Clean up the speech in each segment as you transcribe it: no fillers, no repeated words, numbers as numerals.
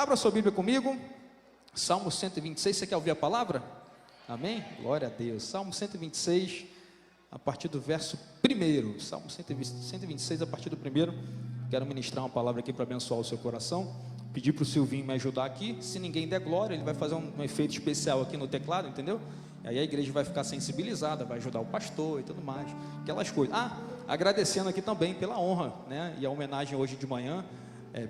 Abra sua Bíblia comigo, Salmo 126, você quer ouvir a palavra? Amém? Glória a Deus. Salmo 126, a partir do verso 1. Salmo 126, a partir do 1. Quero ministrar uma palavra aqui para abençoar o seu coração. Pedir para o Silvinho me ajudar aqui. Se ninguém der glória, ele vai fazer um efeito especial aqui no teclado, entendeu? E aí a igreja vai ficar sensibilizada, vai ajudar o pastor e tudo mais, aquelas coisas. Agradecendo aqui também pela honra, né? E a homenagem hoje de manhã,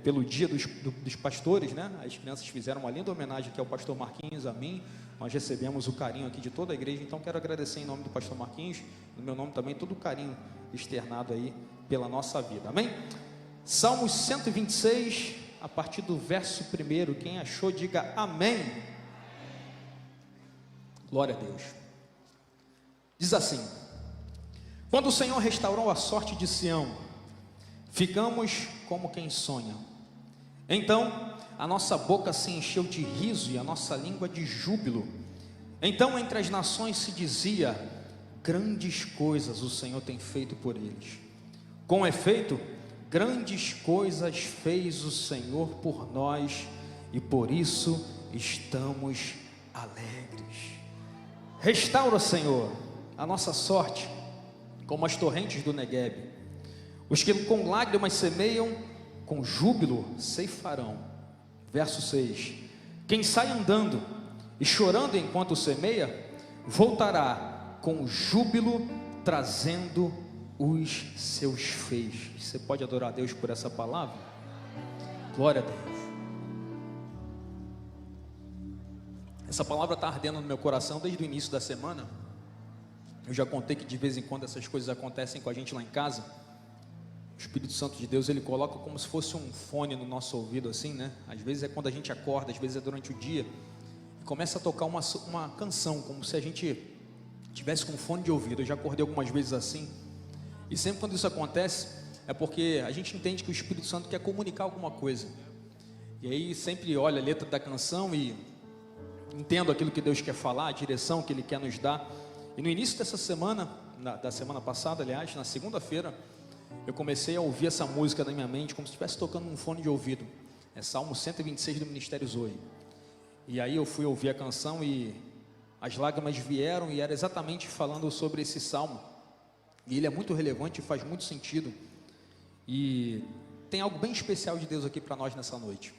pelo dia dos pastores, né? As crianças fizeram uma linda homenagem aqui ao pastor Marquinhos, a mim. Nós recebemos o carinho aqui de toda a igreja, então quero agradecer em nome do pastor Marquinhos, no meu nome também, todo o carinho externado aí pela nossa vida, amém? Salmos 126, a partir do verso 1, quem achou, diga amém. Glória a Deus. Diz assim: quando o Senhor restaurou a sorte de Sião, ficamos como quem sonha. Então a nossa boca se encheu de riso e a nossa língua de júbilo. Então entre as nações se dizia: grandes coisas o Senhor tem feito por eles. Com efeito, grandes coisas fez o Senhor por nós, e por isso estamos alegres. Restaura, Senhor, a nossa sorte, como as torrentes do Neguebe. Os que com lágrimas semeiam, com júbilo ceifarão. Verso 6: quem sai andando e chorando enquanto semeia, voltará com júbilo, trazendo os seus feixes. Você pode adorar a Deus por essa palavra? Glória a Deus. Essa palavra está ardendo no meu coração desde o início da semana. Eu já contei que de vez em quando essas coisas acontecem com a gente lá em casa. O Espírito Santo de Deus, ele coloca como se fosse um fone no nosso ouvido assim, né? Às vezes é quando a gente acorda, às vezes é durante o dia, e começa a tocar uma canção, como se a gente tivesse com fone de ouvido. Eu já acordei algumas vezes assim. E sempre quando isso acontece, é porque a gente entende que o Espírito Santo quer comunicar alguma coisa. E aí sempre olha a letra da canção e entendo aquilo que Deus quer falar, a direção que Ele quer nos dar. E no início dessa semana, da semana passada, aliás, na segunda-feira, eu comecei a ouvir essa música na minha mente, como se estivesse tocando um fone de ouvido. É Salmo 126 do Ministério Zoe. E aí eu fui ouvir a canção e as lágrimas vieram, e era exatamente falando sobre esse salmo. E ele é muito relevante e faz muito sentido. E tem algo bem especial de Deus aqui para nós nessa noite.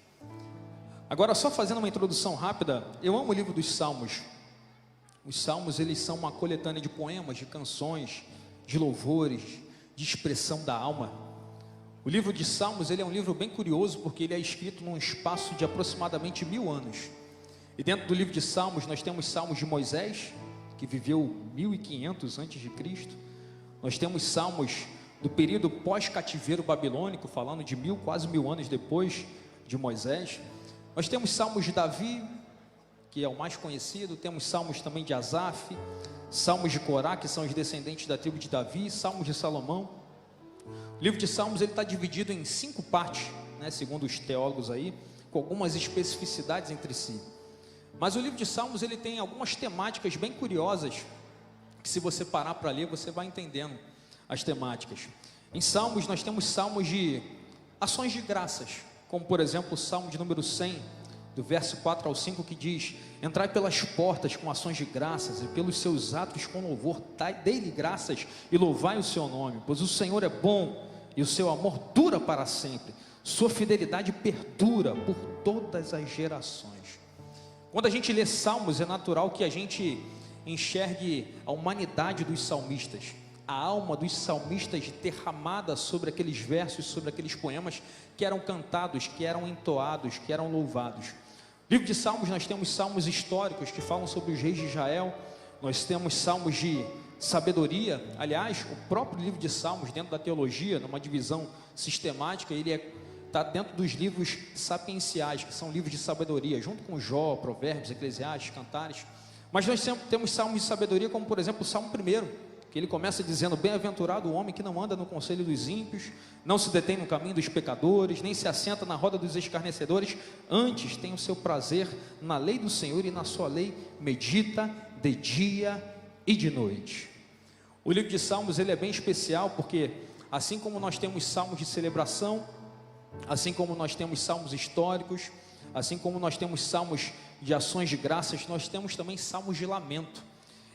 Agora, só fazendo uma introdução rápida, eu amo o livro dos Salmos. Os Salmos, eles são uma coletânea de poemas, de canções, de louvores, de expressão da alma. O livro de Salmos, ele é um livro bem curioso, porque ele é escrito num espaço de aproximadamente 1000 anos. E dentro do livro de Salmos, nós temos Salmos de Moisés, que viveu 1500 antes de Cristo. Nós temos Salmos do período pós-cativeiro babilônico, falando de quase 1000 anos depois de Moisés. Nós temos Salmos de Davi, que é o mais conhecido. Temos Salmos também de Asaf, Salmos de Corá, que são os descendentes da tribo de Davi, Salmos de Salomão. O livro de Salmos, ele está dividido em 5 partes, né, segundo os teólogos aí, com algumas especificidades entre si. Mas o livro de Salmos, ele tem algumas temáticas bem curiosas, que se você parar para ler, você vai entendendo as temáticas. Em Salmos, nós temos salmos de ações de graças, como por exemplo o Salmo de número 100, do verso 4 ao 5, que diz: entrai pelas portas com ações de graças, e pelos seus atos com louvor, dai-lhe graças e louvai o seu nome, pois o Senhor é bom, e o seu amor dura para sempre, sua fidelidade perdura por todas as gerações. Quando a gente lê Salmos, é natural que a gente enxergue a humanidade dos salmistas, a alma dos salmistas derramada sobre aqueles versos, sobre aqueles poemas que eram cantados, que eram entoados, que eram louvados. No livro de Salmos, nós temos salmos históricos que falam sobre os reis de Israel. Nós temos salmos de sabedoria. Aliás, o próprio livro de Salmos, dentro da teologia, numa divisão sistemática, ele está dentro dos livros sapienciais, que são livros de sabedoria, junto com Jó, Provérbios, Eclesiastes, Cantares. Mas nós sempre temos salmos de sabedoria, como por exemplo o Salmo 1, que ele começa dizendo: bem-aventurado o homem que não anda no conselho dos ímpios, não se detém no caminho dos pecadores, nem se assenta na roda dos escarnecedores, antes tem o seu prazer na lei do Senhor, e na sua lei medita de dia e de noite. O livro de Salmos, ele é bem especial, porque assim como nós temos salmos de celebração, assim como nós temos salmos históricos, assim como nós temos salmos de ações de graças, nós temos também salmos de lamento.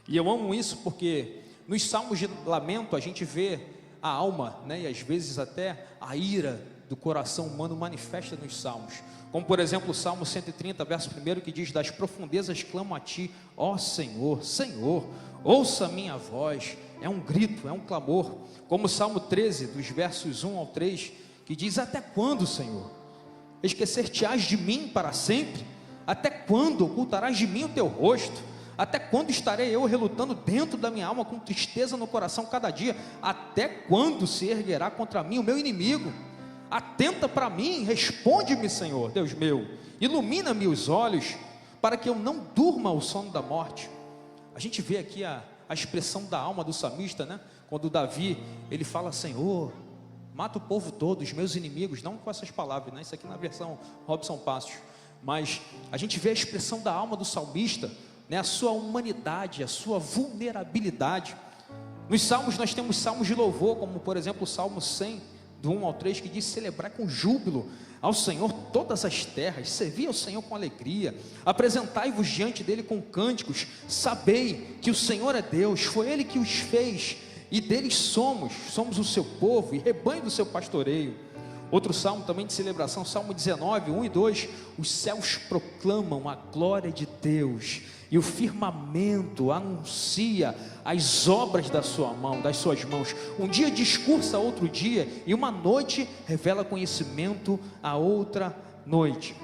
E eu amo isso porque nos salmos de lamento a gente vê a alma, né, e às vezes até a ira do coração humano manifesta nos salmos. Como por exemplo o Salmo 130, verso 1, que diz: das profundezas clamo a ti, ó Senhor, Senhor, ouça a minha voz. É um grito, é um clamor. Como o Salmo 13, dos versos 1 ao 3, que diz: até quando, Senhor, esquecer-te-ás de mim para sempre? Até quando ocultarás de mim o teu rosto? Até quando estarei eu relutando dentro da minha alma, com tristeza no coração cada dia? Até quando se erguerá contra mim o meu inimigo? Atenta para mim, responde-me, Senhor, Deus meu, ilumina-me os olhos, para que eu não durma o sono da morte. A gente vê aqui a expressão da alma do salmista, né? Quando Davi, ele fala: Senhor, mata o povo todo, os meus inimigos, não com essas palavras, né? Isso aqui na versão Robson Passos, mas a gente vê a expressão da alma do salmista, né? A sua humanidade, a sua vulnerabilidade. Nos salmos nós temos salmos de louvor, como por exemplo o Salmo 100, do 1 ao 3, que diz: celebrar com júbilo ao Senhor todas as terras, servi ao Senhor com alegria, apresentai-vos diante dele com cânticos, sabei que o Senhor é Deus, foi ele que os fez, e deles somos o seu povo e rebanho do seu pastoreio. Outro salmo também de celebração, Salmo 19, 1 e 2, os céus proclamam a glória de Deus, e o firmamento anuncia as obras da sua mão, das suas mãos. Um dia discursa outro dia, e uma noite revela conhecimento a outra noite.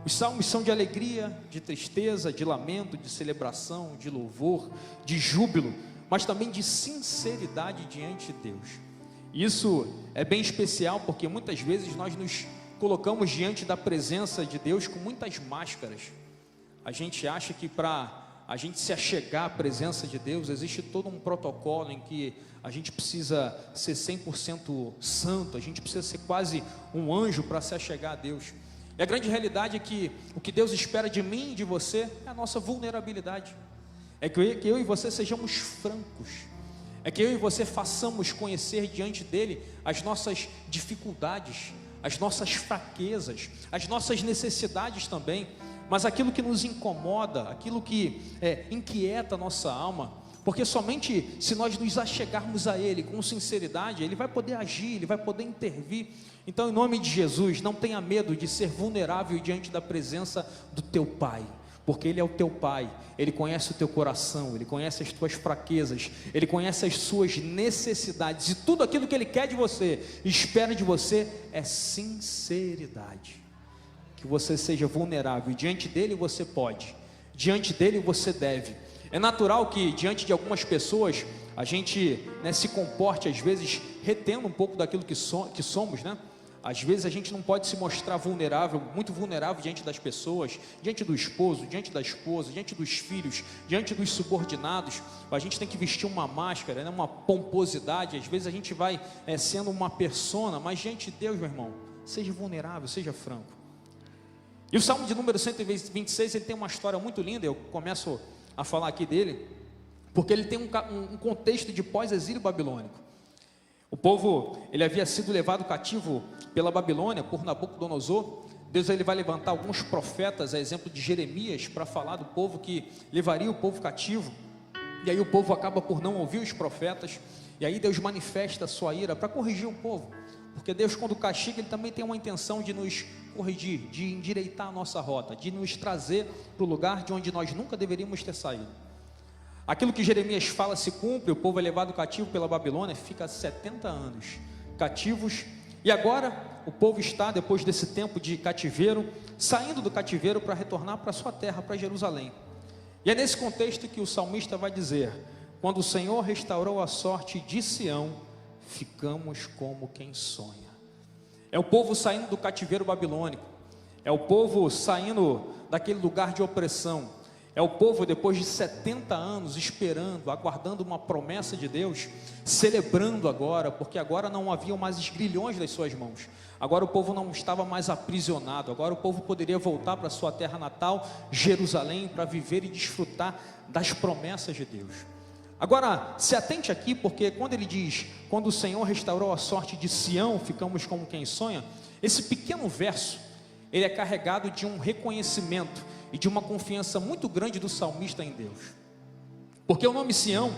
Os salmos são de alegria, de tristeza, de lamento, de celebração, de louvor, de júbilo, mas também de sinceridade diante de Deus. Isso é bem especial porque muitas vezes nós nos colocamos diante da presença de Deus com muitas máscaras. A gente acha que para a gente se achegar à presença de Deus existe todo um protocolo em que a gente precisa ser 100% santo, a gente precisa ser quase um anjo para se achegar a Deus. E a grande realidade é que o que Deus espera de mim e de você é a nossa vulnerabilidade, é que eu e você sejamos francos, é que eu e você façamos conhecer diante dele as nossas dificuldades, as nossas fraquezas, as nossas necessidades também, mas aquilo que nos incomoda, aquilo que inquieta a nossa alma, porque somente se nós nos achegarmos a ele com sinceridade, ele vai poder agir, ele vai poder intervir. Então, em nome de Jesus, não tenha medo de ser vulnerável diante da presença do teu Pai, porque Ele é o teu Pai, Ele conhece o teu coração, Ele conhece as tuas fraquezas, Ele conhece as suas necessidades, e tudo aquilo que Ele quer de você, espera de você, é sinceridade, que você seja vulnerável, e diante dEle você pode, diante dEle você deve. É natural que diante de algumas pessoas, a gente se comporte às vezes, retendo um pouco daquilo que somos, né? Às vezes a gente não pode se mostrar vulnerável, muito vulnerável diante das pessoas, diante do esposo, diante da esposa, diante dos filhos, diante dos subordinados. A gente tem que vestir uma máscara, né, uma pomposidade. Às vezes a gente vai sendo uma persona, mas diante de Deus, meu irmão, seja vulnerável, seja franco. E o Salmo de número 126, ele tem uma história muito linda. Eu começo a falar aqui dele, porque ele tem um contexto de pós-exílio babilônico. O povo, ele havia sido levado cativo pela Babilônia, por Nabucodonosor. Deus ele vai levantar alguns profetas, a exemplo de Jeremias, para falar do povo que levaria o povo cativo. E aí o povo acaba por não ouvir os profetas, e aí Deus manifesta a sua ira para corrigir o povo, porque Deus, quando castiga, Ele também tem uma intenção de nos corrigir, de endireitar a nossa rota, de nos trazer para o lugar de onde nós nunca deveríamos ter saído. Aquilo que Jeremias fala se cumpre, o povo é levado cativo pela Babilônia, fica 70 anos cativos, e agora o povo está, depois desse tempo de cativeiro, saindo do cativeiro para retornar para a sua terra, para Jerusalém. E é nesse contexto que o salmista vai dizer: quando o Senhor restaurou a sorte de Sião, ficamos como quem sonha. É o povo saindo do cativeiro babilônico, é o povo saindo daquele lugar de opressão, é o povo depois de 70 anos esperando, aguardando uma promessa de Deus, celebrando agora, porque agora não haviam mais os grilhões das suas mãos, agora o povo não estava mais aprisionado, agora o povo poderia voltar para a sua terra natal, Jerusalém, para viver e desfrutar das promessas de Deus. Agora, se atente aqui, porque quando ele diz, quando o Senhor restaurou a sorte de Sião, ficamos como quem sonha, esse pequeno verso, ele é carregado de um reconhecimento e de uma confiança muito grande do salmista em Deus. Porque o nome Sião,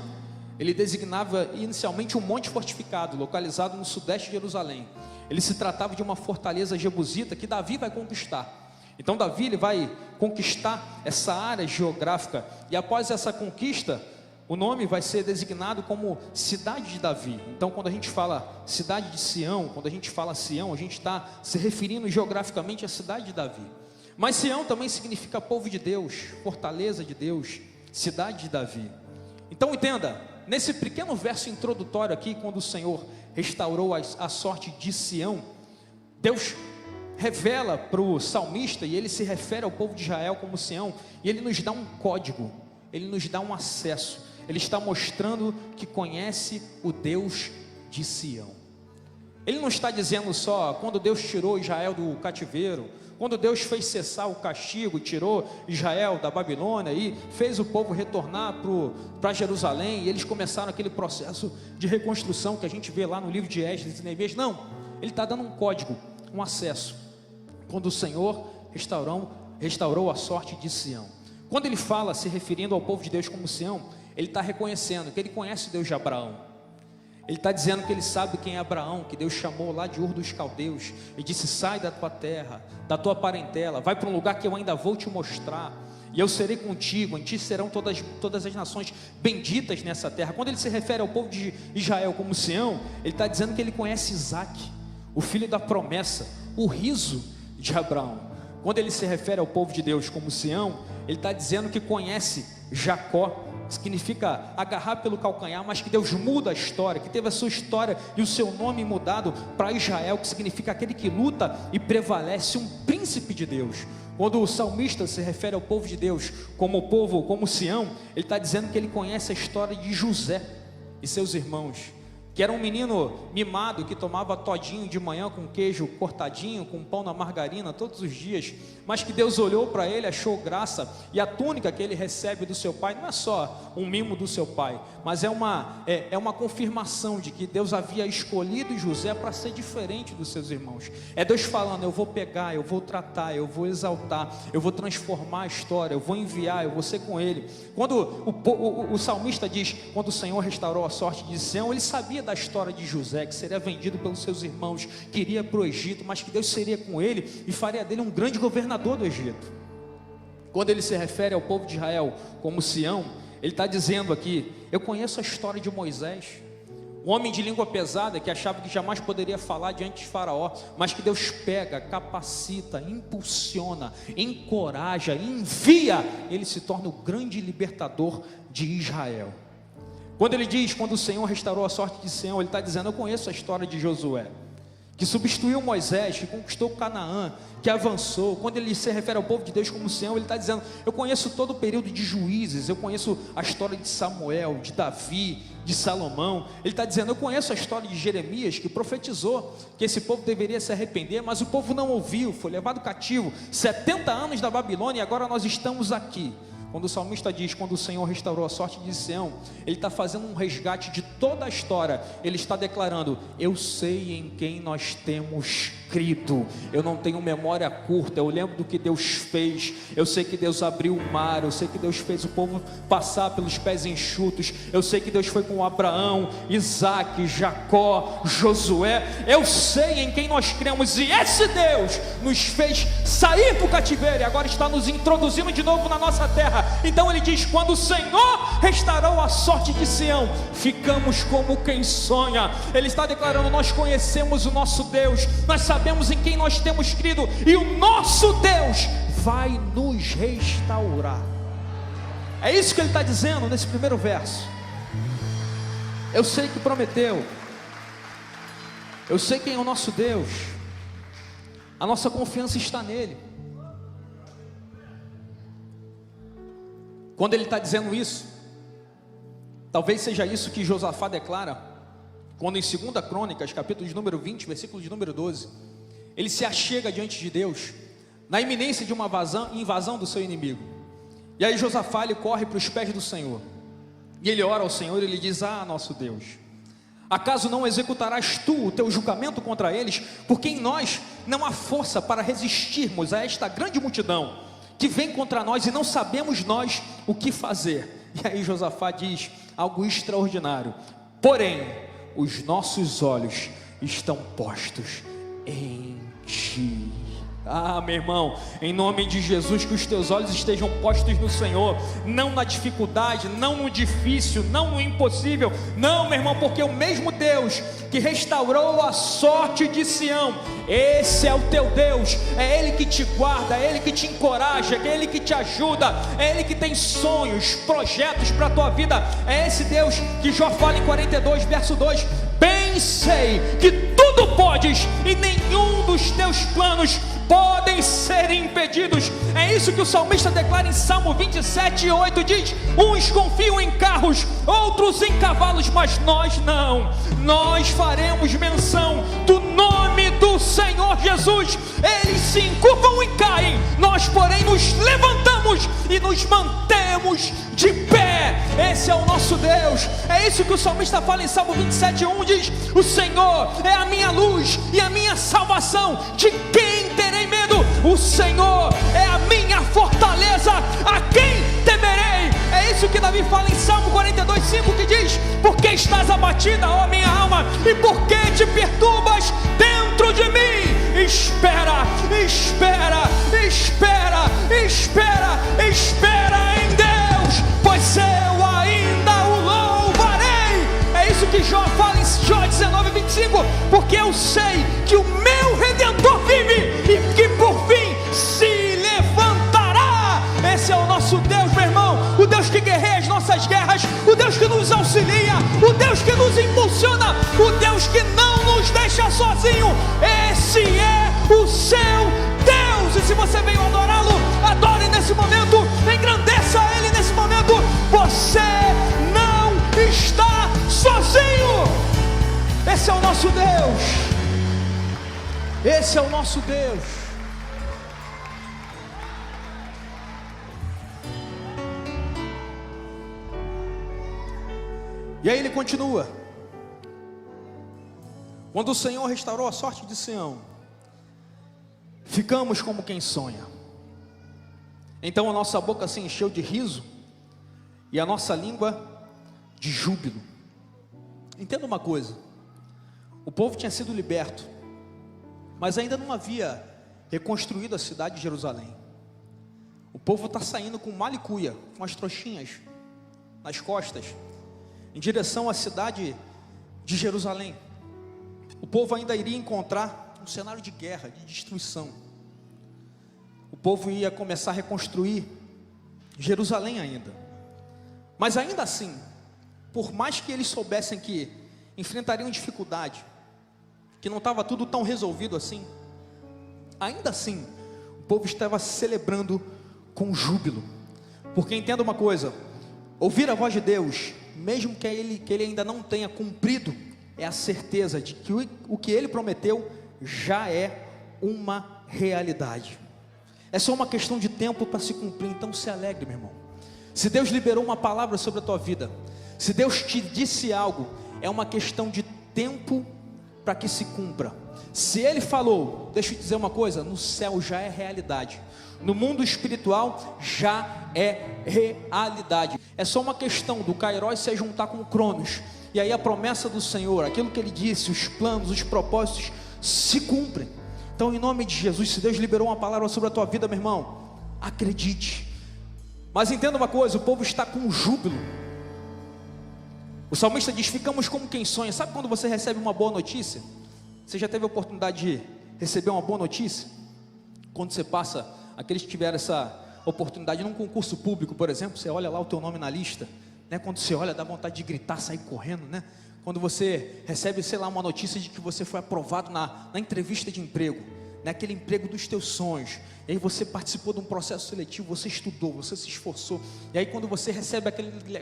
ele designava inicialmente um monte fortificado, localizado no sudeste de Jerusalém. Ele se tratava de uma fortaleza jebusita que Davi vai conquistar. Então Davi, ele vai conquistar essa área geográfica, e após essa conquista, o nome vai ser designado como cidade de Davi. Então quando a gente fala cidade de Sião, quando a gente fala Sião, a gente está se referindo geograficamente à cidade de Davi. Mas Sião também significa povo de Deus, fortaleza de Deus, cidade de Davi. Então entenda, nesse pequeno verso introdutório aqui, quando o Senhor restaurou a sorte de Sião, Deus revela para o salmista, e ele se refere ao povo de Israel como Sião, e ele nos dá um código, ele nos dá um acesso, ele está mostrando que conhece o Deus de Sião. Ele não está dizendo só quando Deus tirou Israel do cativeiro, quando Deus fez cessar o castigo, tirou Israel da Babilônia e fez o povo retornar para Jerusalém, e eles começaram aquele processo de reconstrução que a gente vê lá no livro de Esdras e Neemias. Não, ele está dando um código, um acesso. Quando o Senhor restaurou a sorte de Sião. Quando ele fala, se referindo ao povo de Deus como Sião, ele está reconhecendo que ele conhece o Deus de Abraão. Ele está dizendo que ele sabe quem é Abraão, que Deus chamou lá de Ur dos Caldeus e disse: sai da tua terra, da tua parentela, vai para um lugar que eu ainda vou te mostrar, e eu serei contigo, em ti serão todas as nações benditas nessa terra. Quando ele se refere ao povo de Israel como Sião, ele está dizendo que ele conhece Isaac, o filho da promessa, o riso de Abraão. Quando ele se refere ao povo de Deus como Sião, ele está dizendo que conhece Jacó, significa agarrar pelo calcanhar, mas que Deus muda a história, que teve a sua história e o seu nome mudado para Israel, que significa aquele que luta e prevalece, um príncipe de Deus. Quando o salmista se refere ao povo de Deus como povo, como Sião, ele está dizendo que ele conhece a história de José e seus irmãos, que era um menino mimado que tomava todinho de manhã com queijo cortadinho, com pão na margarina todos os dias, mas que Deus olhou para ele, achou graça, e a túnica que ele recebe do seu pai não é só um mimo do seu pai, mas é uma confirmação de que Deus havia escolhido José para ser diferente dos seus irmãos. É Deus falando: eu vou pegar, eu vou tratar, eu vou exaltar, eu vou transformar a história, eu vou enviar, eu vou ser com ele. Quando o salmista diz, quando o Senhor restaurou a sorte de Sião, ele sabia da história de José, que seria vendido pelos seus irmãos, que iria para o Egito, mas que Deus seria com ele e faria dele um grande governador do Egito. Quando ele se refere ao povo de Israel como Sião, ele está dizendo aqui: eu conheço a história de Moisés, um homem de língua pesada que achava que jamais poderia falar diante de Faraó, mas que Deus pega, capacita, impulsiona, encoraja, envia, ele se torna o grande libertador de Israel. Quando ele diz, quando o Senhor restaurou a sorte de Sião, ele está dizendo: eu conheço a história de Josué, que substituiu Moisés, que conquistou Canaã, que avançou. Quando ele se refere ao povo de Deus como Sião, ele está dizendo: eu conheço todo o período de Juízes, eu conheço a história de Samuel, de Davi, de Salomão. Ele está dizendo: eu conheço a história de Jeremias, que profetizou que esse povo deveria se arrepender, mas o povo não ouviu, foi levado cativo, 70 anos da Babilônia, e agora nós estamos aqui. Quando o salmista diz, quando o Senhor restaurou a sorte de Sião, ele está fazendo um resgate de toda a história. Ele está declarando: eu sei em quem nós temos crido, eu não tenho memória curta, eu lembro do que Deus fez, eu sei que Deus abriu o mar, eu sei que Deus fez o povo passar pelos pés enxutos, eu sei que Deus foi com Abraão, Isaac, Jacó, Josué, eu sei em quem nós cremos, e esse Deus nos fez sair do cativeiro e agora está nos introduzindo de novo na nossa terra. Então ele diz: quando o Senhor restaurou a sorte de Sião, ficamos como quem sonha. Ele está declarando: nós conhecemos o nosso Deus, nós sabemos em quem nós temos crido, e o nosso Deus vai nos restaurar. É isso que ele está dizendo nesse primeiro verso. Eu sei que prometeu, eu sei quem é o nosso Deus, a nossa confiança está nele. Quando ele está dizendo isso, talvez seja isso que Josafá declara, quando em 2 Crônicas, capítulo de número 20, versículo de número 12, ele se achega diante de Deus, na iminência de uma invasão do seu inimigo. E aí Josafá, ele corre para os pés do Senhor, e ele ora ao Senhor, e ele diz: ah, nosso Deus, Acaso não executarás tu o teu julgamento contra eles? Porque em nós não há força para resistirmos a esta grande multidão que vem contra nós e não sabemos nós o que fazer. E aí Josafá diz algo extraordinário: porém, os nossos olhos estão postos em ti. Ah, meu irmão, em nome de Jesus, que os teus olhos estejam postos no Senhor, não na dificuldade, não no difícil, não no impossível, não, meu irmão, porque o mesmo Deus que restaurou a sorte de Sião, esse é o teu Deus, é Ele que te guarda, é Ele que te encoraja, é Ele que te ajuda, é Ele que tem sonhos, projetos para a tua vida, é esse Deus que Jó fala em 42, verso 2, bem sei que tudo podes e nenhum dos teus planos podem ser impedidos. É isso que o salmista declara em Salmo 27, 8, diz: uns confiam em carros, outros em cavalos, mas nós não, nós faremos menção do nome do Senhor Jesus. Eles se encurvam e caem, nós porém nos levantamos e nos mantemos de pé. Esse é o nosso Deus. É isso que o salmista fala em Salmo 27, 1, diz: o Senhor é a minha luz e a minha salvação, de quem terei medo? O Senhor é a minha fortaleza, a quem temerei? É isso que Davi fala em Salmo 42, 5, que diz: porque estás abatida, ó minha alma, e porque te perturbas dentro de mim? Espera, espera, espera, espera, espera em Deus, pois eu ainda o louvarei. É isso que Jó fala em Jó 19, 25, porque eu sei que o meu Redentor vive e que por fim se levantará. Esse é o nosso Deus, meu irmão, o Deus que guerreia as nossas guerras, o Deus que nos auxilia, o Deus que nos impulsiona, o Deus que não nos deixa sozinho. Esse é o seu Deus. E se você veio adorá-lo, adore nesse momento, engrandeça Ele nesse momento. Você não está sozinho. Esse é o nosso Deus. Esse é o nosso Deus. E aí ele continua: quando o Senhor restaurou a sorte de Sião, ficamos como quem sonha. Então a nossa boca se encheu de riso e a nossa língua de júbilo. Entenda uma coisa: o povo tinha sido liberto, mas ainda não havia reconstruído a cidade de Jerusalém. O povo está saindo com malicuia, com as trouxinhas nas costas, em direção à cidade de Jerusalém. O povo ainda iria encontrar um cenário de guerra, de destruição. O povo ia começar a reconstruir Jerusalém ainda. Mas ainda assim, por mais que eles soubessem que enfrentariam dificuldade, que não estava tudo tão resolvido assim, ainda assim, o povo estava celebrando com júbilo. Porque entenda uma coisa: ouvir a voz de Deus, mesmo que ele ainda não tenha cumprido, é a certeza de que o que Ele prometeu já é uma realidade. É só uma questão de tempo para se cumprir. Então se alegre, meu irmão. Se Deus liberou uma palavra sobre a tua vida, se Deus te disse algo, é uma questão de tempo para que se cumpra. Se Ele falou, deixa eu te dizer uma coisa: no céu já é realidade, no mundo espiritual já é realidade. É só uma questão do Kairos se juntar com o Cronos, e aí a promessa do Senhor, aquilo que Ele disse, os planos, os propósitos se cumprem. Então, em nome de Jesus, se Deus liberou uma palavra sobre a tua vida, meu irmão, acredite. Mas entenda uma coisa: o povo está com júbilo. O salmista diz: ficamos como quem sonha. Sabe quando você recebe uma boa notícia? Você já teve a oportunidade de receber uma boa notícia? Quando você passa, aqueles que tiveram essa oportunidade num concurso público, por exemplo, você olha lá o teu nome na lista, né? Quando você olha, dá vontade de gritar, sair correndo, né? Quando você recebe, sei lá, uma notícia de que você foi aprovado na entrevista de emprego, né? Aquele emprego dos teus sonhos, e aí você participou de um processo seletivo, você estudou, você se esforçou, e aí quando você recebe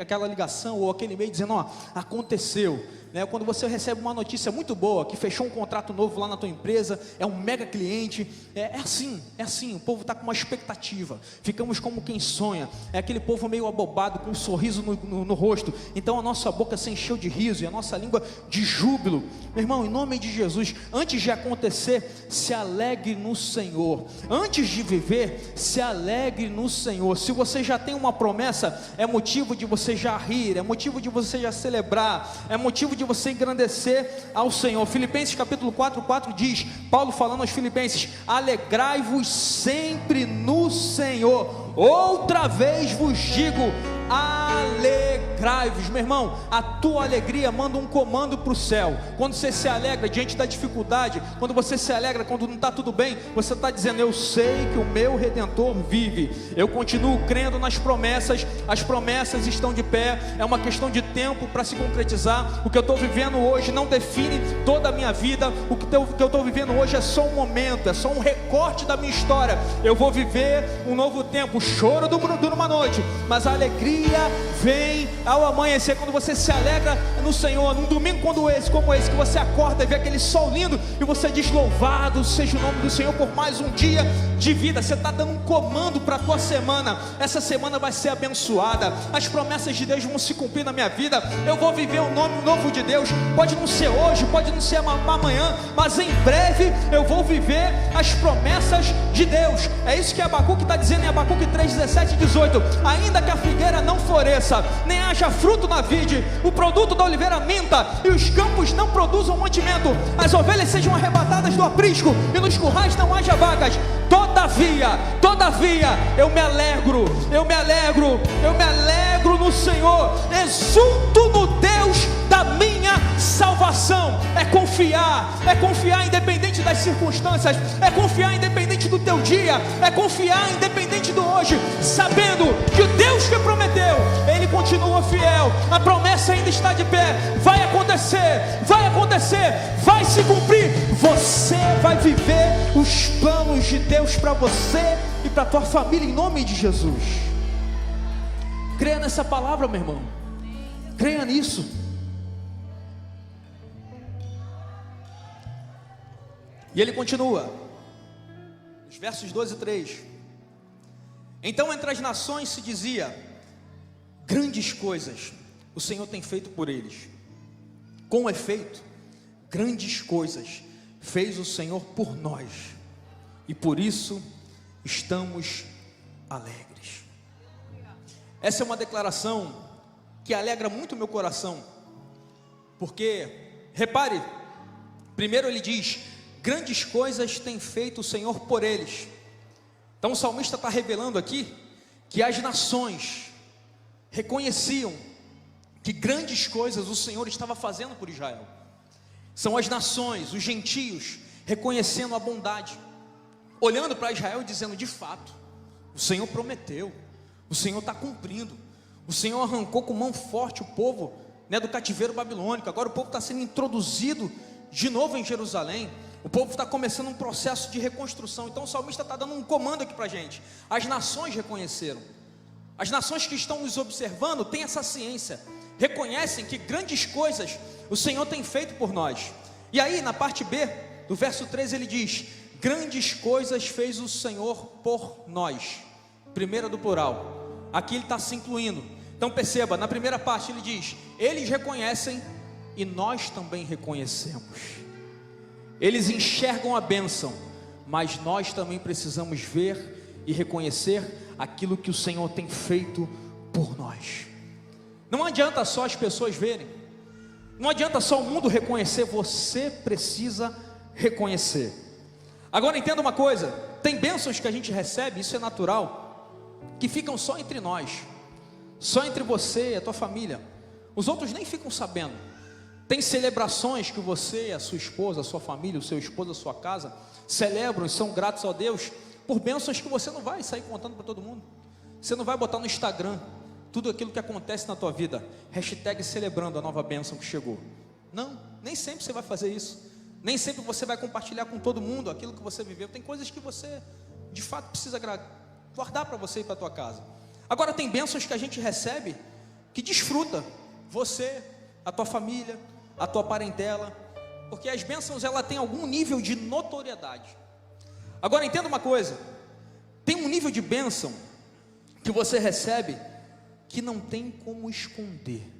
aquela ligação ou aquele e-mail dizendo: ó, aconteceu, né? Quando você recebe uma notícia muito boa, que fechou um contrato novo lá na tua empresa, é um mega cliente, é assim, o povo está com uma expectativa, ficamos como quem sonha, é aquele povo meio abobado, com um sorriso no rosto, então a nossa boca se encheu de riso, e a nossa língua de júbilo. Meu irmão, em nome de Jesus, antes de acontecer, se alegre no Senhor, antes de viver, se alegre no Senhor. Se você já tem uma promessa, é motivo de você já rir, é motivo de você já celebrar, é motivo de você engrandecer ao Senhor. Filipenses capítulo 4 diz, Paulo falando aos Filipenses: alegrai-vos sempre no Senhor, outra vez vos digo, alegrai-vos. Meu irmão, a tua alegria manda um comando para o céu. Quando você se alegra diante da dificuldade, quando você se alegra quando não está tudo bem, você está dizendo: eu sei que o meu Redentor vive, eu continuo crendo nas promessas, as promessas estão de pé, é uma questão de tempo para se concretizar. O que eu estou vivendo hoje não define toda a minha vida, o que eu estou vivendo hoje é só um momento, é só um recorte da minha história. Eu vou viver um novo tempo. O choro dura uma noite, mas a alegria vem ao amanhecer. Quando você se alegra no Senhor, num domingo como esse, que você acorda e vê aquele sol lindo, e você diz: louvado seja o nome do Senhor por mais um dia de vida. Você está dando um comando para a tua semana. Essa semana vai ser abençoada, as promessas de Deus vão se cumprir na minha vida. Eu vou viver um nome novo de Deus. Pode não ser hoje, pode não ser amanhã, mas em breve eu vou viver as promessas de Deus. É isso que Abacuque está dizendo em Abacuque 3, 17 e 18: ainda que a figueira não floresça, nem haja fruto na vide, o produto da oliveira minta, e os campos não produzam mantimento, as ovelhas sejam arrebatadas do aprisco, e nos currais não haja vacas, todavia, eu me alegro no Senhor, exulto no Deus da minha salvação. É confiar independente das circunstâncias, é confiar independente do teu dia, é confiar independente do hoje, sabendo que o Deus que prometeu, Ele continua fiel, a promessa ainda está de pé, vai acontecer, vai se cumprir. Você vai viver os planos de Deus para você e para a tua família, em nome de Jesus. Creia nessa palavra, meu irmão, creia nisso. E ele continua, nos versos 12 e 3: então entre as nações se dizia, grandes coisas o Senhor tem feito por eles. Com efeito, grandes coisas fez o Senhor por nós, e por isso estamos alegres. Essa é uma declaração que alegra muito o meu coração, porque, repare, primeiro ele diz, grandes coisas tem feito o Senhor por eles. Então o salmista está revelando aqui que as nações reconheciam que grandes coisas o Senhor estava fazendo por Israel. São as nações, os gentios, reconhecendo a bondade, olhando para Israel e dizendo: de fato, o Senhor prometeu, o Senhor está cumprindo, o Senhor arrancou com mão forte o povo, né, do cativeiro babilônico. Agora o povo está sendo introduzido de novo em Jerusalém. O povo está começando um processo de reconstrução. Então o salmista está dando um comando aqui para a gente. As nações reconheceram, as nações que estão nos observando têm essa ciência, reconhecem que grandes coisas o Senhor tem feito por nós. E aí na parte B do verso 13 ele diz: grandes coisas fez o Senhor por nós. Primeira do plural, aqui ele está se incluindo. Então perceba, na primeira parte ele diz: eles reconhecem e nós também reconhecemos. Eles enxergam a bênção, mas nós também precisamos ver e reconhecer aquilo que o Senhor tem feito por nós. Não adianta só as pessoas verem, não adianta só o mundo reconhecer, você precisa reconhecer. Agora entenda uma coisa, tem bênçãos que a gente recebe, isso é natural, que ficam só entre nós, só entre você e a tua família, os outros nem ficam sabendo. Tem celebrações que você, a sua esposa, a sua família, o seu esposo, a sua casa celebram e são gratos a Deus por bênçãos que você não vai sair contando para todo mundo. Você não vai botar no Instagram tudo aquilo que acontece na tua vida, hashtag celebrando a nova bênção que chegou. Não, nem sempre você vai fazer isso, nem sempre você vai compartilhar com todo mundo aquilo que você viveu. Tem coisas que você de fato precisa guardar para você e para a tua casa. Agora tem bênçãos que a gente recebe, que desfruta, você, a tua família, a tua parentela, porque as bênçãos ela tem algum nível de notoriedade. Agora entenda uma coisa, tem um nível de bênção que você recebe que não tem como esconder.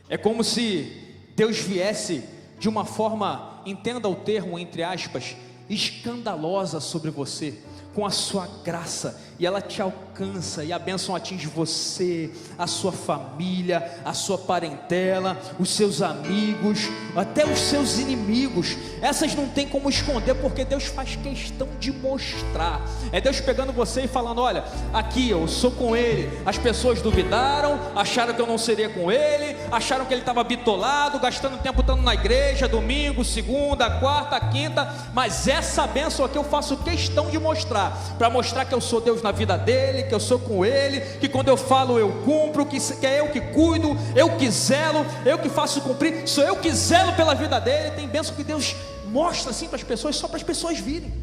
É como se Deus viesse de uma forma, entenda o termo entre aspas, escandalosa sobre você, com a sua graça, e ela te alcança, e a bênção atinge você, a sua família, a sua parentela, os seus amigos, até os seus inimigos. Essas não tem como esconder, porque Deus faz questão de mostrar. É Deus pegando você e falando: olha, aqui eu sou com ele. As pessoas duvidaram, acharam que eu não seria com ele, acharam que ele estava bitolado, gastando tempo estando na igreja, domingo, segunda, quarta, quinta, mas essa bênção aqui eu faço questão de mostrar, para mostrar que eu sou Deus na vida dele, que eu sou com ele, que quando eu falo eu cumpro, que é eu que cuido, eu que zelo, eu que faço cumprir, sou eu que zelo pela vida dele. Tem bênção que Deus mostra assim para as pessoas, só para as pessoas virem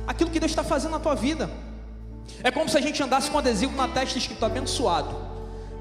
aquilo que Deus está fazendo na tua vida. É como se a gente andasse com adesivo na testa escrito: abençoado,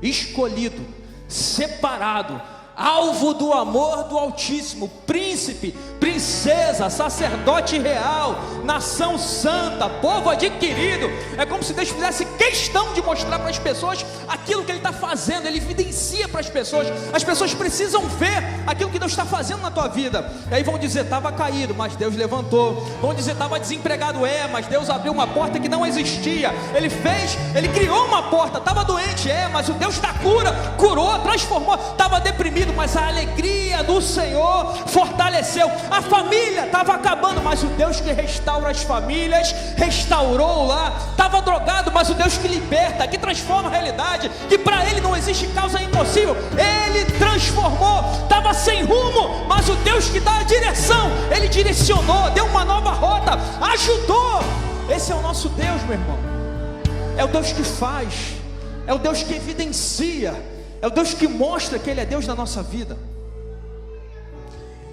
escolhido, separado, alvo do amor do Altíssimo, príncipe, princesa, sacerdote real, nação santa, povo adquirido. É como se Deus fizesse questão de mostrar para as pessoas aquilo que Ele está fazendo. Ele evidencia para as pessoas precisam ver aquilo que Deus está fazendo na tua vida. E aí vão dizer: estava caído, mas Deus levantou. Vão dizer: estava desempregado, mas Deus abriu uma porta que não existia. Ele criou uma porta. Estava doente, mas o Deus da cura curou, transformou. Estava deprimido, mas a alegria do Senhor fortaleceu. A família estava acabando, mas o Deus que restaura as famílias restaurou lá. Estava drogado, mas o Deus que liberta, que transforma a realidade, que para Ele não existe causa impossível, Ele transformou. Estava sem rumo, mas o Deus que dá a direção, Ele direcionou, deu uma nova rota, ajudou. Esse é o nosso Deus, meu irmão. É o Deus que faz, é o Deus que evidencia, é o Deus que mostra que Ele é Deus na nossa vida.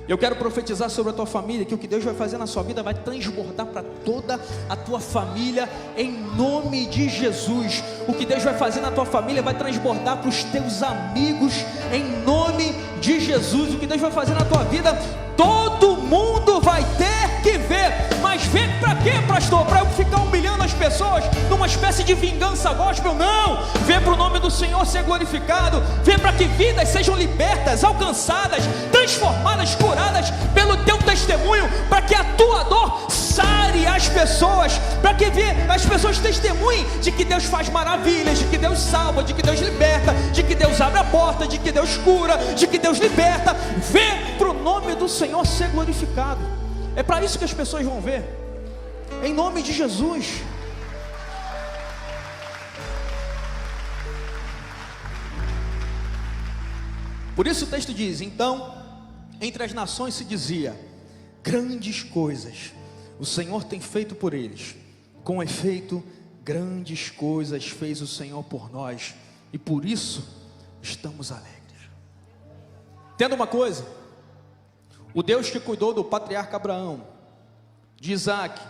Eu quero profetizar sobre a tua família, que o que Deus vai fazer na sua vida vai transbordar para toda a tua família, em nome de Jesus. O que Deus vai fazer na tua família vai transbordar para os teus amigos, em nome de Jesus. O que Deus vai fazer na tua vida, todo mundo vai ter que ver. Mas ver para quê, pastor? Para eu ficar humilhando as pessoas numa espécie de vingança gospel? Não, ver para o nome do Senhor ser glorificado, ver para que vidas sejam libertas, alcançadas, transformadas, curadas pelo teu testemunho, para que a tua dor sare as pessoas, para que as pessoas testemunhem de que Deus faz maravilhas, de que Deus salva, de que Deus liberta, de que Deus abre a porta, de que Deus cura, de que Deus liberta. Ver para o nome do Senhor ser glorificado. É para isso que as pessoas vão ver, em nome de Jesus. Por isso o texto diz: então, entre as nações se dizia: grandes coisas o Senhor tem feito por eles. Com efeito, grandes coisas fez o Senhor por nós, e por isso estamos alegres. Entenda uma coisa: o Deus que cuidou do patriarca Abraão, de Isaac,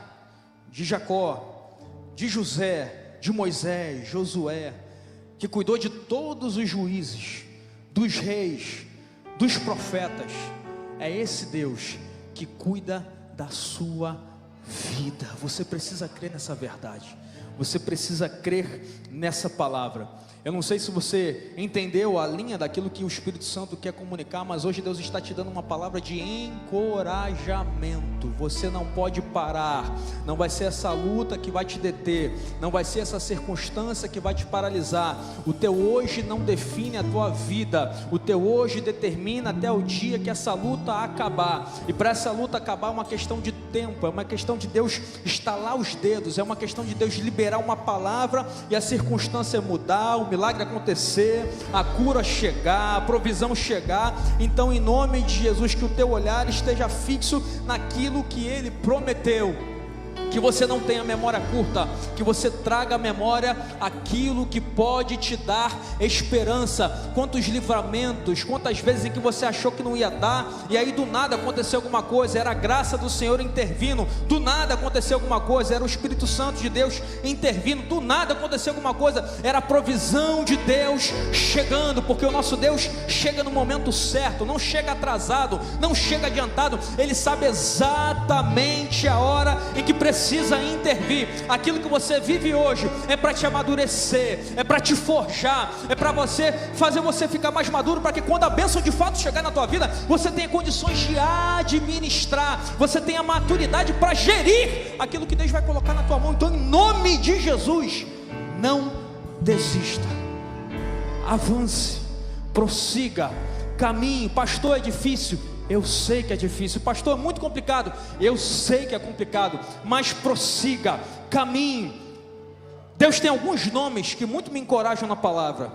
de Jacó, de José, de Moisés, Josué, que cuidou de todos os juízes, dos reis, dos profetas, é esse Deus que cuida da sua vida. Você precisa crer nessa verdade, você precisa crer nessa palavra. Eu não sei se você entendeu a linha daquilo que o Espírito Santo quer comunicar, mas hoje Deus está te dando uma palavra de encorajamento. Você não pode parar, não vai ser essa luta que vai te deter, não vai ser essa circunstância que vai te paralisar. O teu hoje não define a tua vida, o teu hoje determina até o dia que essa luta acabar. E para essa luta acabar é uma questão de tempo, é uma questão de Deus estalar os dedos, é uma questão de Deus liberar uma palavra e a circunstância mudar, o milagre acontecer, a cura chegar, a provisão chegar. Então, em nome de Jesus, que o teu olhar esteja fixo naquilo que Ele prometeu, que você não tenha memória curta, que você traga à memória aquilo que pode te dar esperança. Quantos livramentos, quantas vezes em que você achou que não ia dar, e aí do nada aconteceu alguma coisa, era a graça do Senhor intervindo, do nada aconteceu alguma coisa, era o Espírito Santo de Deus intervindo, do nada aconteceu alguma coisa, era a provisão de Deus chegando, porque o nosso Deus chega no momento certo, não chega atrasado, não chega adiantado, Ele sabe exatamente a hora em que precisa intervir. Aquilo que você vive hoje é para te amadurecer, é para te forjar, é para fazer você ficar mais maduro, para que quando a bênção de fato chegar na tua vida, você tenha condições de administrar, você tenha maturidade para gerir aquilo que Deus vai colocar na tua mão. Então, em nome de Jesus, não desista, avance, prossiga, caminhe. Pastor, é difícil. Eu sei que é difícil. Pastor, é muito complicado. Eu sei que é complicado, mas prossiga, caminhe. Deus tem alguns nomes que muito me encorajam na palavra.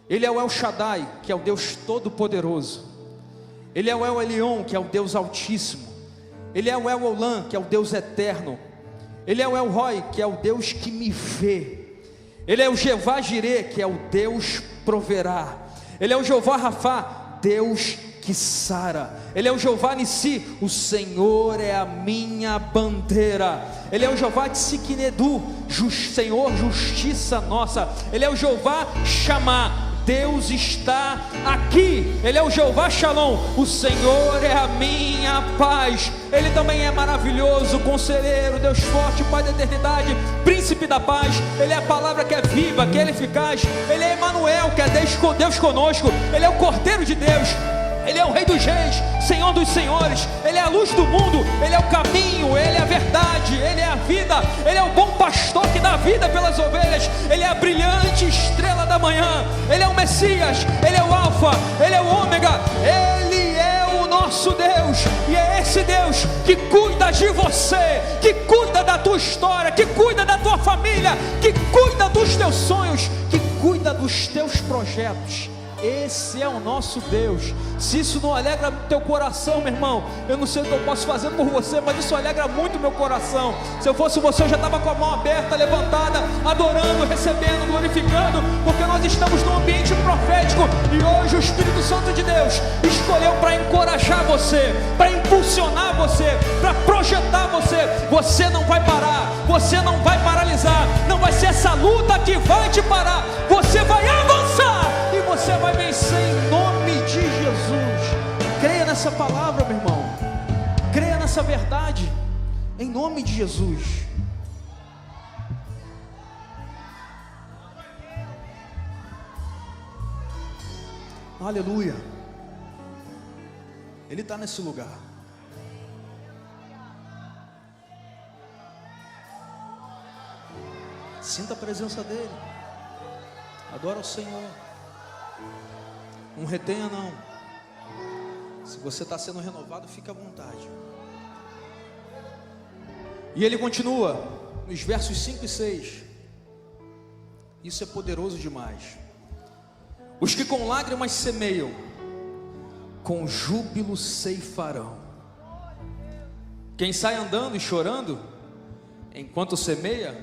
Ele é o El Shaddai, que é o Deus Todo-Poderoso. Ele é o El Elyon, que é o Deus Altíssimo. Ele é o El Olam, que é o Deus Eterno. Ele é o El Roi, que é o Deus que me vê. Ele é o Jeová Jireh, que é o Deus proverá. Ele é o Jeová Rafá, Deus que sara. Ele é o Jeová Nissi, o Senhor é a minha bandeira. Ele é o Jeová Tsidkenu, Senhor, justiça nossa. Ele é o Jeová Shammah, Deus está aqui. Ele é o Jeová Shalom, o Senhor é a minha paz. Ele também é maravilhoso, conselheiro, Deus forte, Pai da eternidade, príncipe da paz. Ele é a palavra que é viva, que é eficaz. Ele é Emanuel, que é Deus conosco. Ele é o Cordeiro de Deus. Ele é o Rei dos Reis, Senhor dos Senhores. Ele é a luz do mundo, Ele é o caminho, Ele é a verdade, Ele é a vida. Ele é o bom pastor que dá vida pelas ovelhas. Ele é a brilhante estrela da manhã. Ele é o Messias, Ele é o Alfa, Ele é o Ômega. Ele é o nosso Deus, e é esse Deus que cuida de você, que cuida da tua história, que cuida da tua família, que cuida dos teus sonhos, que cuida dos teus projetos. Esse é o nosso Deus. Se isso não alegra teu coração, meu irmão, eu não sei o que eu posso fazer por você, mas isso alegra muito meu coração. Se eu fosse você, eu já estava com a mão aberta, levantada, adorando, recebendo, glorificando, porque nós estamos num ambiente profético, e hoje o Espírito Santo de Deus escolheu para encorajar você, para impulsionar você, para projetar você. Você não vai parar, você não vai paralisar, não vai ser essa luta que vai te parar. Você vai avançar, você vai vencer em nome de Jesus. Creia nessa palavra, meu irmão. Creia nessa verdade, em nome de Jesus. Aleluia. Ele está nesse lugar. Sinta a presença dele. Adora o Senhor. Não retenha não. Se você está sendo renovado, fique à vontade. E ele continua nos versos 5 e 6. Isso é poderoso demais. Os que com lágrimas semeiam, com júbilo ceifarão. Quem sai andando e chorando, enquanto semeia,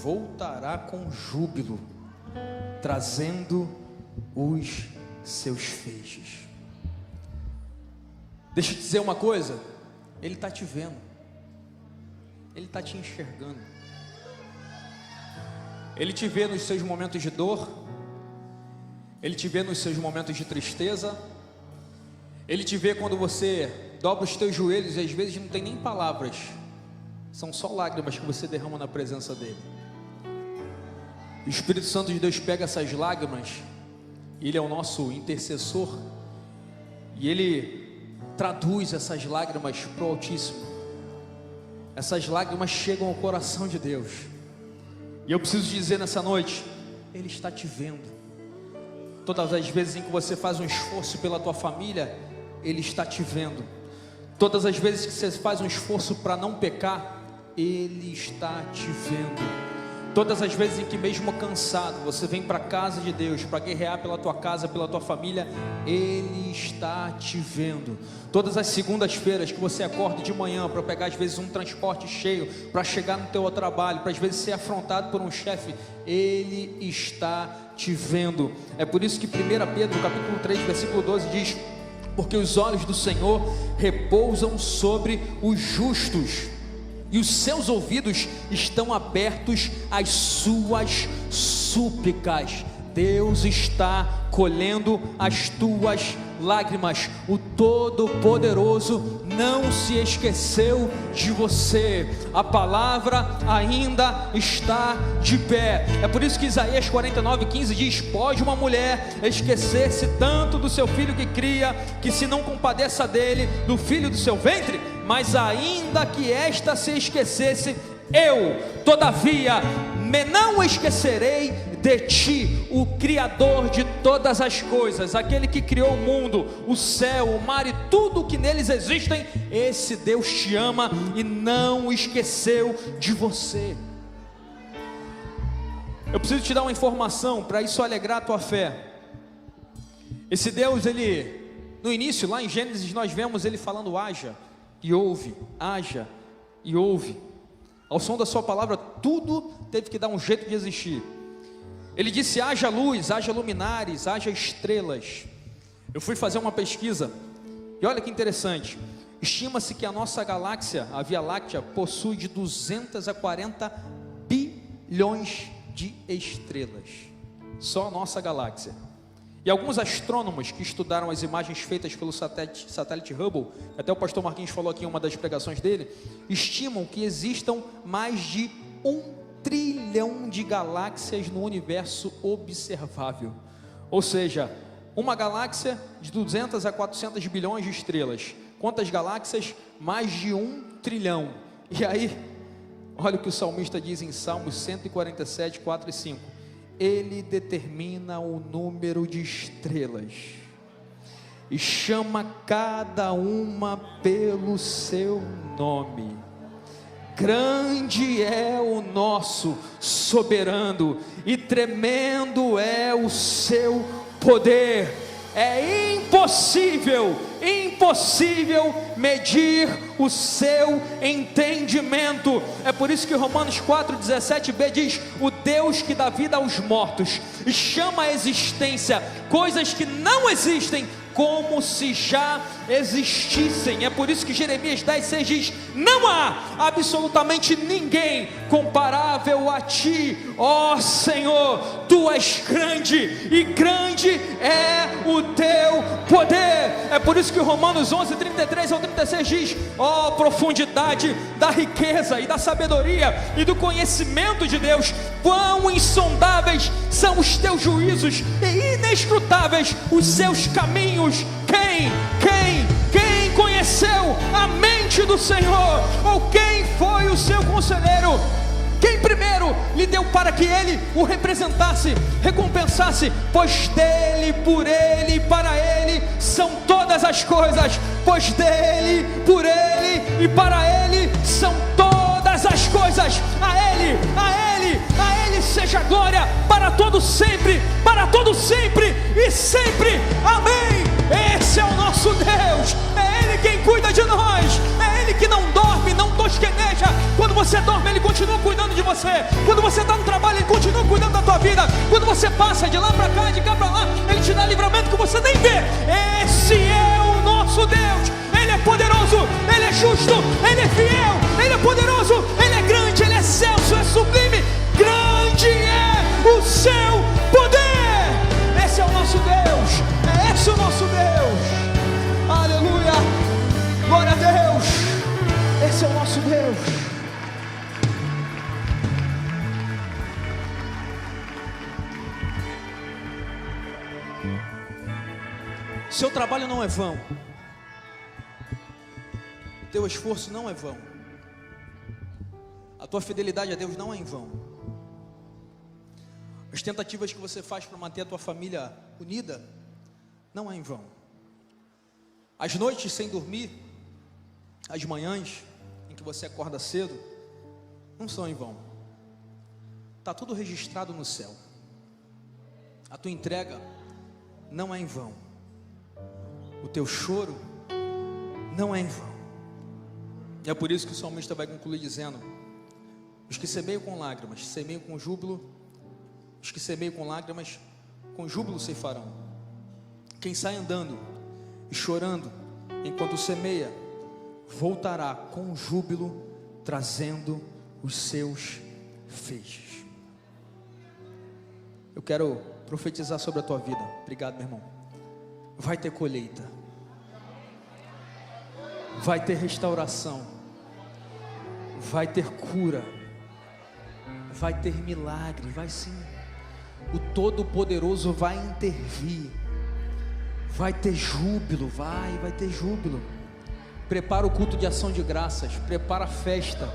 voltará com júbilo, trazendo os seus feixes. Deixa eu te dizer uma coisa, Ele está te vendo, Ele está te enxergando, Ele te vê nos seus momentos de dor, Ele te vê nos seus momentos de tristeza, Ele te vê quando você dobra os teus joelhos e às vezes não tem nem palavras, são só lágrimas que você derrama na presença dEle. O Espírito Santo de Deus pega essas lágrimas, Ele é o nosso intercessor, e Ele traduz essas lágrimas para o Altíssimo. Essas lágrimas chegam ao coração de Deus, e eu preciso dizer nessa noite, Ele está te vendo. Todas as vezes em que você faz um esforço pela tua família, Ele está te vendo. Todas as vezes que você faz um esforço para não pecar, Ele está te vendo. Todas as vezes em que mesmo cansado, você vem para a casa de Deus, para guerrear pela tua casa, pela tua família, Ele está te vendo. Todas as segundas-feiras que você acorda de manhã, para pegar às vezes um transporte cheio, para chegar no teu trabalho, para às vezes ser afrontado por um chefe, Ele está te vendo. É por isso que 1 Pedro capítulo 3, versículo 12 diz: porque os olhos do Senhor repousam sobre os justos, e os seus ouvidos estão abertos às suas súplicas. Deus está colhendo as tuas lágrimas. O Todo-Poderoso não se esqueceu de você. A palavra ainda está de pé. É por isso que Isaías 49:15 diz: pode uma mulher esquecer-se tanto do seu filho que cria, que se não compadeça dele, do filho do seu ventre? Mas ainda que esta se esquecesse, eu, todavia, me não esquecerei de ti, o Criador de todas as coisas, aquele que criou o mundo, o céu, o mar e tudo o que neles existem. Esse Deus te ama e não esqueceu de você. Eu preciso te dar uma informação para isso alegrar a tua fé. Esse Deus, ele, no início, lá em Gênesis, nós vemos ele falando: haja e ouve, haja e ouve. Ao som da sua palavra, tudo teve que dar um jeito de existir. Ele disse: haja luz, haja luminares, haja estrelas. Eu fui fazer uma pesquisa, e olha que interessante. Estima-se que a nossa galáxia, a Via Láctea, possui de 240 bilhões de estrelas. Só a nossa galáxia. E alguns astrônomos que estudaram as imagens feitas pelo satélite Hubble, até o pastor Marquinhos falou aqui em uma das pregações dele, estimam que existam mais de 1 trilhão de galáxias no universo observável. Ou seja, uma galáxia de 200 a 400 bilhões de estrelas. Quantas galáxias? Mais de 1 trilhão. E aí, olha o que o salmista diz em Salmos 147, 4 e 5. Ele determina o número de estrelas e chama cada uma pelo seu nome. Grande é o nosso soberano e tremendo é o seu poder. É impossível medir o seu entendimento. É por isso que Romanos 4,17b diz: o Deus que dá vida aos mortos e chama à existência coisas que não existem como se já existissem. É por isso que Jeremias 10,6 diz: não há absolutamente ninguém comparável a ti, ó Senhor. Tu és grande e grande é o teu poder. É por isso que Romanos 11:33 ao 36 diz: ó profundidade da riqueza e da sabedoria e do conhecimento de Deus, quão insondáveis são os teus juízos e inescrutáveis os seus caminhos. Quem conheceu a mente do Senhor? Ou quem foi o seu conselheiro? Quem primeiro lhe deu para que ele o representasse, recompensasse? Pois dele, por ele e para ele são todas as coisas. Pois dele, por ele e para ele são todas as coisas. A ele seja glória para todo sempre e sempre. Amém. Esse é o nosso Deus. É Ele quem cuida de nós. É Ele que não dorme, não tosqueneja. Quando você dorme, Ele continua cuidando de você. Quando você está no trabalho, Ele continua cuidando da tua vida. Quando você passa de lá para cá, de cá para lá, Ele te dá livramento que você nem vê. Esse é o nosso Deus. Ele é poderoso, Ele é justo, Ele é fiel, Ele é poderoso, Ele é grande, Ele é excelso, é sublime. Grande é o seu poder. Esse é o nosso Deus. É esse o nosso Deus. Aleluia. Glória a Deus. Esse é o nosso Deus. Seu trabalho não é vão. Teu esforço não é vão. A tua fidelidade a Deus não é em vão. As tentativas que você faz para manter a tua família unida não é em vão. As noites sem dormir, as manhãs em que você acorda cedo, não são em vão. está tudo registrado no céu. A tua entrega não é em vão. O teu choro não é em vão. E é por isso que o salmista vai concluir dizendo: os que semeiam com lágrimas, semeiam com júbilo. Os que semeiam com lágrimas, com júbilo ceifarão. Quem sai andando e chorando enquanto semeia, voltará com júbilo, trazendo os seus feixes. Eu quero profetizar sobre a tua vida. Obrigado, meu irmão. Vai ter colheita, vai ter restauração, vai ter cura, vai ter milagre, vai sim. O Todo-Poderoso vai intervir, vai ter júbilo, vai ter júbilo. Prepara o culto de ação de graças, prepara a festa.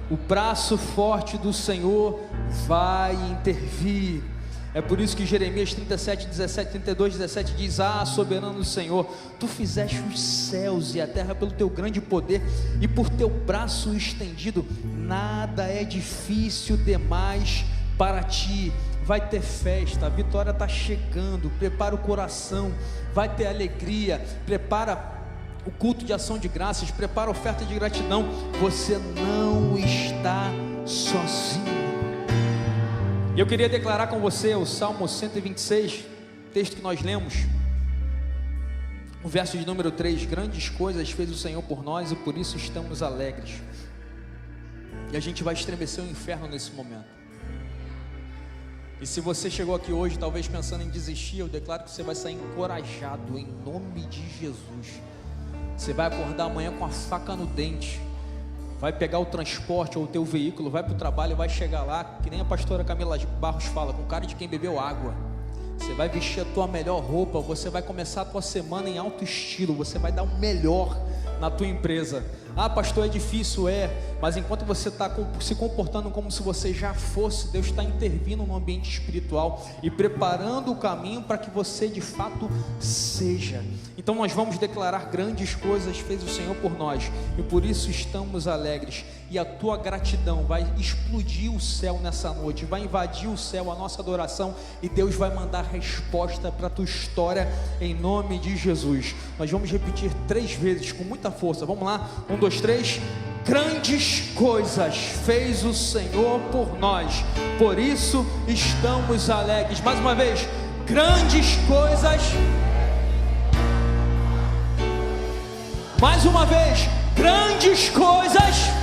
O braço forte do Senhor vai intervir. É por isso que Jeremias 37, 17, 32, 17 diz: ah, soberano Senhor, tu fizeste os céus e a terra pelo teu grande poder e por teu braço estendido, nada é difícil demais para ti. Vai ter festa, a vitória está chegando. Prepara o coração, vai ter alegria. Prepara o culto de ação de graças, prepara a oferta de gratidão. Você não está sozinho. E eu queria declarar com você o Salmo 126, texto que nós lemos, o verso de número 3: grandes coisas fez o Senhor por nós e por isso estamos alegres. E a gente vai estremecer o inferno nesse momento. E se você chegou aqui hoje talvez pensando em desistir, eu declaro que você vai sair encorajado em nome de Jesus. Você vai acordar amanhã com a faca no dente, vai pegar o transporte ou o teu veículo, vai para o trabalho e vai chegar lá, que nem a pastora Camila Barros fala, com cara de quem bebeu água. Você vai vestir a tua melhor roupa, você vai começar a tua semana em alto estilo, você vai dar o melhor na tua empresa. Ah, pastor, é difícil, mas enquanto você está se comportando como se você já fosse, Deus está intervindo no ambiente espiritual e preparando o caminho para que você de fato seja. Então nós vamos declarar: grandes coisas fez o Senhor por nós e por isso estamos alegres. E a tua gratidão vai explodir o céu nessa noite, vai invadir o céu, a nossa adoração, e Deus vai mandar resposta para a tua história em nome de Jesus. Nós vamos repetir 3 vezes com muita força. Vamos lá, 1, 2, 3. Grandes coisas fez o Senhor por nós, por isso estamos alegres. Mais uma vez: grandes coisas. Mais uma vez: grandes coisas.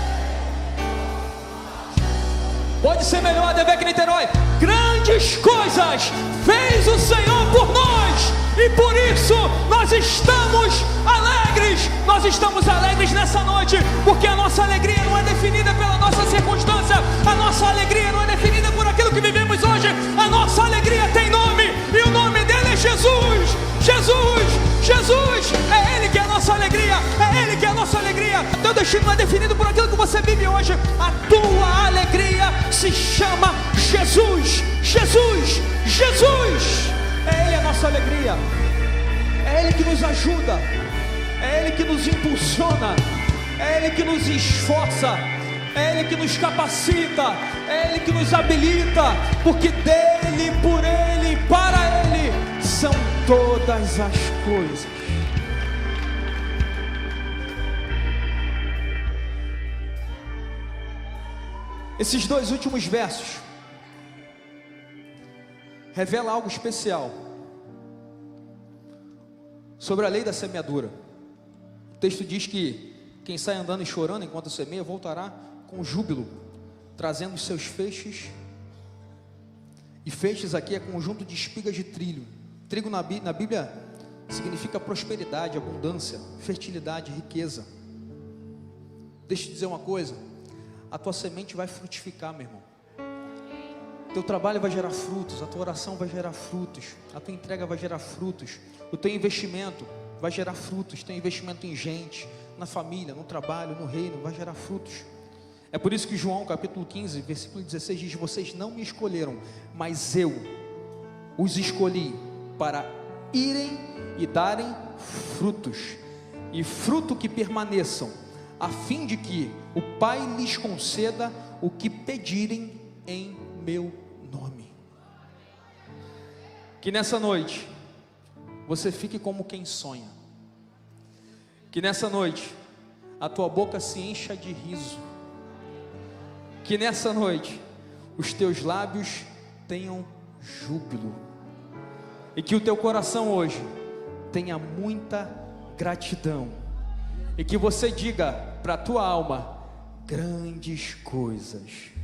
Pode ser melhor, Adevec Niterói. Grandes coisas fez o Senhor por nós e por isso nós estamos alegres. Nós estamos alegres nessa noite, porque a nossa alegria não é definida pela nossa circunstância, a nossa alegria não é definida por aquilo que vivemos hoje. A nossa alegria tem nome e o nome dele é Jesus. Jesus, Jesus, é Ele que é a nossa alegria, é Ele que é a nossa alegria. Teu destino não é definido por aquilo que você vive hoje. A tua alegria se chama Jesus, Jesus, Jesus. É Ele a nossa alegria, é Ele que nos ajuda, é Ele que nos impulsiona, é Ele que nos esforça, é Ele que nos capacita, é Ele que nos habilita, porque dele, por Ele, para Ele são todas as coisas. Esses 2 últimos versos revela algo especial sobre a lei da semeadura. O texto diz que quem sai andando e chorando enquanto semeia voltará com júbilo, trazendo os seus feixes. E feixes aqui é conjunto de espigas de trigo. Trigo na Bíblia significa prosperidade, abundância, fertilidade, riqueza. Deixa eu te dizer uma coisa: a tua semente vai frutificar, meu irmão. Teu trabalho vai gerar frutos, a tua oração vai gerar frutos, a tua entrega vai gerar frutos, o teu investimento vai gerar frutos, teu investimento em gente, na família, no trabalho, no reino, vai gerar frutos. É por isso que João capítulo 15, versículo 16 diz: vocês não me escolheram, mas eu os escolhi para irem e darem frutos, e fruto que permaneçam, a fim de que o Pai lhes conceda o que pedirem em meu nome. Que nessa noite você fique como quem sonha. Que nessa noite a tua boca se encha de riso. Que nessa noite os teus lábios tenham júbilo. E que o teu coração hoje tenha muita gratidão. E que você diga para a tua alma: grandes coisas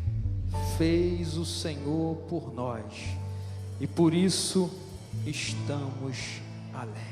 fez o Senhor por nós, e por isso estamos alegres.